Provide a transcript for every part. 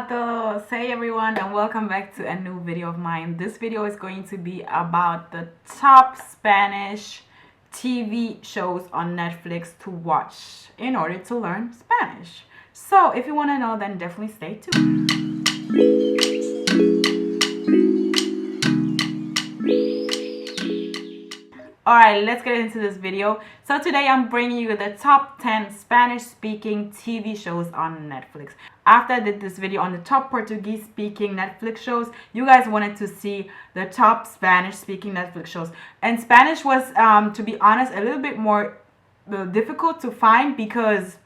a todos. Hey everyone, and welcome back to a new video of mine. This video is going to be about the top Spanish TV shows on Netflix to watch in order to learn Spanish. So if you want to know, then definitely stay tuned. Alright, let's get into this video. So today I'm bringing you the top 10 Spanish speaking TV shows on Netflix. After I did this video on the top Portuguese speaking Netflix shows, you guys wanted to see the top Spanish speaking Netflix shows. And Spanish was, to be honest, a little bit more difficult to find because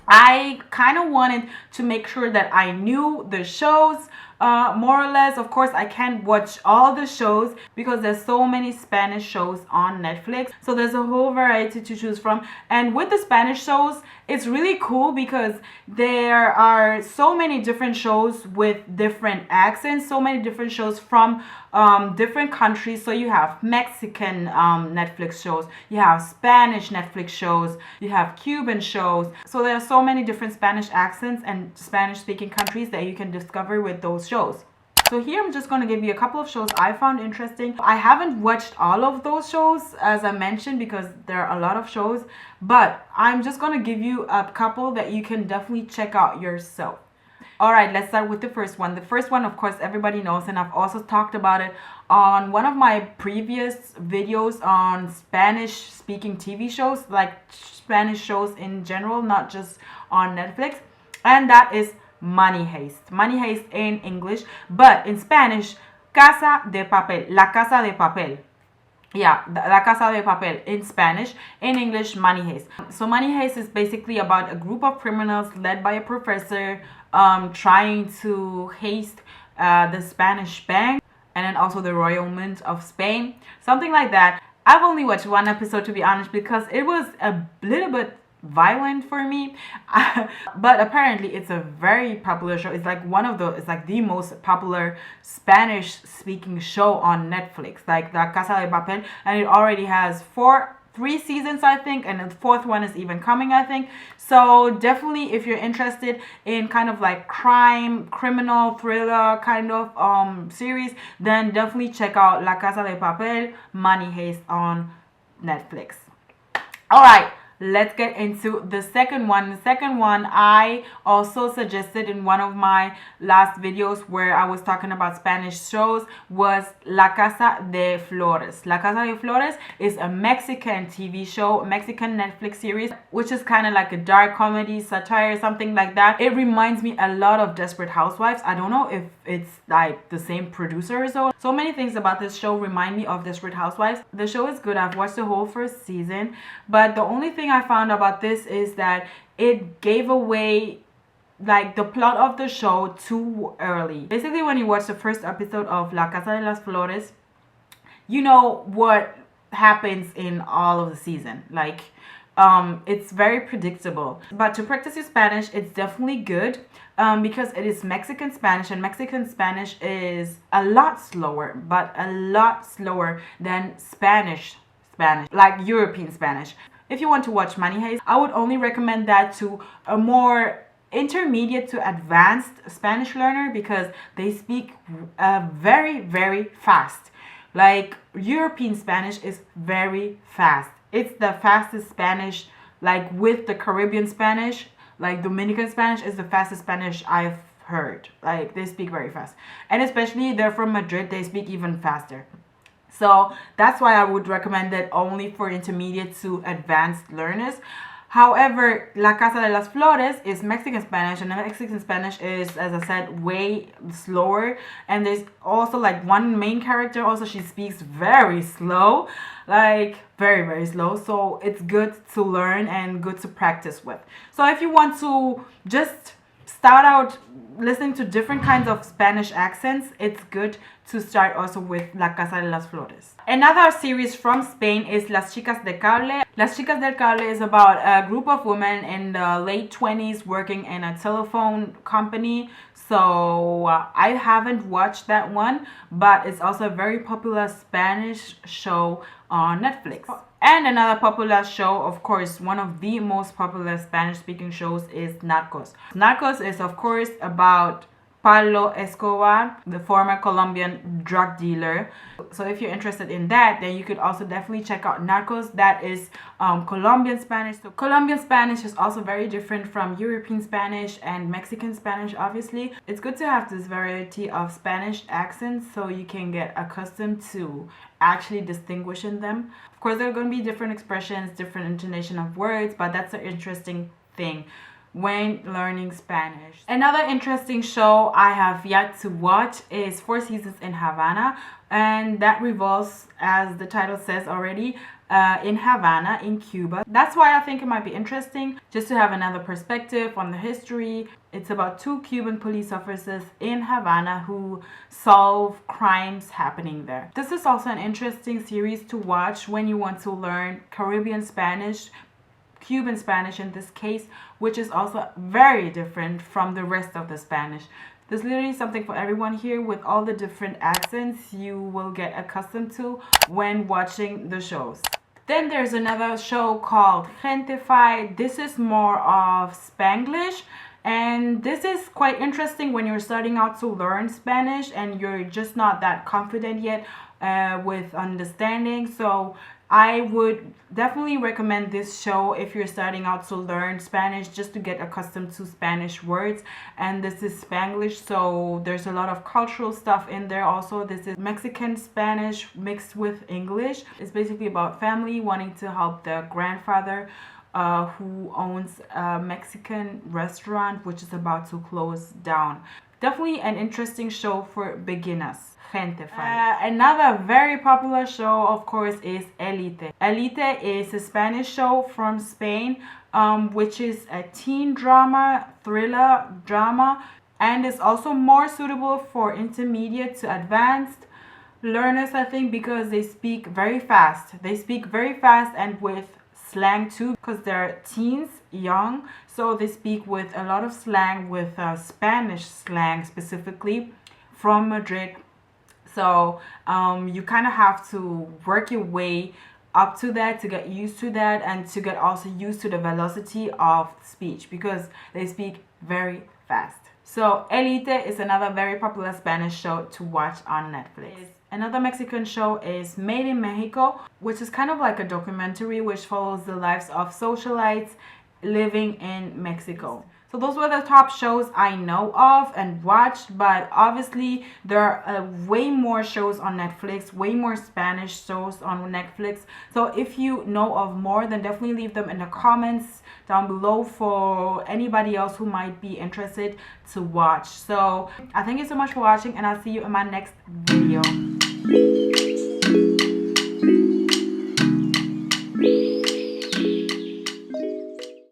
I kind of wanted to make sure that I knew the shows more or less. Of course, I can't watch all the shows because there's so many Spanish shows on Netflix. So there's a whole variety to choose from. And with the Spanish shows, it's really cool because there are so many different shows with different accents, so many different shows from different countries. So you have Mexican Netflix shows, you have Spanish Netflix shows, you have Cuban shows. So there are so many different Spanish accents and Spanish speaking countries that you can discover with those shows. So here I'm just going to give you a couple of shows I found interesting. I haven't watched all of those shows as I mentioned because there are a lot of shows, but I'm just going to give you a couple that you can definitely check out yourself. Alright, let's start with the first one. The first one, of course, everybody knows, and I've also talked about it on one of my previous videos on Spanish speaking TV shows, like Spanish shows in general, not just on Netflix, and that is Money Heist. Money Heist in English, but in Spanish, Casa de Papel, La Casa de Papel. Yeah, La Casa de Papel in Spanish. In English, Money Heist. So Money Heist is basically about a group of criminals led by a professor trying to haste the Spanish bank and then also the Royal Mint of Spain. Something like that. I've only watched one episode, to be honest, because it was a little bit violent for me. But apparently it's a very popular show. It's like it's like the most popular Spanish speaking show on Netflix, like La Casa de Papel, and it already has three seasons, I think, and the fourth one is even coming, I think. So definitely, if you're interested in kind of like crime, criminal, thriller kind of series, then definitely check out La Casa de Papel, Money Heist on Netflix. All right, let's get into the second one. The second one I also suggested in one of my last videos where I was talking about Spanish shows was La Casa de Flores. La Casa de Flores is a Mexican TV show, Mexican Netflix series, which is kind of like a dark comedy, satire, something like that. It reminds me a lot of Desperate Housewives. I don't know if it's like the same producer or so. So many things about this show remind me of Desperate Housewives. The show is good. I've watched the whole first season, but the only thing I found about this is that it gave away like the plot of the show too early. Basically, when you watch the first episode of La Casa de Las Flores, you know what happens in all of the season. Like it's very predictable. But to practice your Spanish, it's definitely good because it is Mexican Spanish, and Mexican Spanish is a lot slower, but a lot slower than Spanish, like European Spanish. If you want to watch Money Heist, I would only recommend that to a more intermediate to advanced Spanish learner because they speak very, very fast. Like European Spanish is very fast. It's the fastest Spanish, like with the Caribbean Spanish, like Dominican Spanish is the fastest Spanish I've heard. Like they speak very fast. And especially they're from Madrid, they speak even faster. So that's why I would recommend it only for intermediate to advanced learners. However, La Casa de las Flores is Mexican Spanish, and Mexican Spanish is, as I said, way slower. And there's also like one main character, also she speaks very slow, like very, very slow. So it's good to learn and good to practice with. So if you want to just start out listening to different kinds of Spanish accents, it's good to start also with La Casa de las Flores. Another series from Spain is Las Chicas de Carle. Las Chicas de Carle is about a group of women in the late 20s working in a telephone company. So I haven't watched that one, but it's also a very popular Spanish show on Netflix. And another popular show, of course, one of the most popular Spanish-speaking shows is Narcos. Narcos is, of course, about Pablo Escobar, the former Colombian drug dealer. So if you're interested in that, then you could also definitely check out Narcos. That is Colombian Spanish. So Colombian Spanish is also very different from European Spanish and Mexican Spanish, obviously. It's good to have this variety of Spanish accents so you can get accustomed to actually distinguishing them. Of course, there are going to be different expressions, different intonation of words, but that's an interesting thing when learning Spanish. Another interesting show I have yet to watch is Four Seasons in Havana, and that revolves, as the title says already, in Havana, in Cuba. That's why I think it might be interesting, just to have another perspective on the history. It's about two Cuban police officers in Havana who solve crimes happening there. This is also an interesting series to watch when you want to learn Caribbean Spanish, Cuban Spanish in this case, which is also very different from the rest of the Spanish. There's literally something for everyone here with all the different accents you will get accustomed to when watching the shows. Then there's another show called Frenchify. This is more of Spanglish, and this is quite interesting when you're starting out to learn Spanish and you're just not that confident yet with understanding. So I would definitely recommend this show if you're starting out to learn Spanish, just to get accustomed to Spanish words. And this is Spanglish, so there's a lot of cultural stuff in there also. This is Mexican Spanish mixed with English. It's basically about family wanting to help their grandfather who owns a Mexican restaurant which is about to close down. Definitely an interesting show for beginners. Another very popular show, of course, is Elite. Elite is a Spanish show from Spain, which is a teen drama, thriller drama, and is also more suitable for intermediate to advanced learners, I think, because they speak very fast. They speak very fast and with slang too, because they're teens, young, so they speak with a lot of slang, with Spanish slang specifically from Madrid. So you kind of have to work your way up to that to get used to that, and to get also used to the velocity of speech, because they speak very fast. So Elite is another very popular Spanish show to watch on Netflix. Another Mexican show is Made in Mexico, which is kind of like a documentary which follows the lives of socialites living in Mexico. So those were the top shows I know of and watched, but obviously there are way more shows on Netflix, way more Spanish shows on Netflix. So if you know of more, then definitely leave them in the comments down below for anybody else who might be interested to watch. So I thank you so much for watching, and I'll see you in my next video.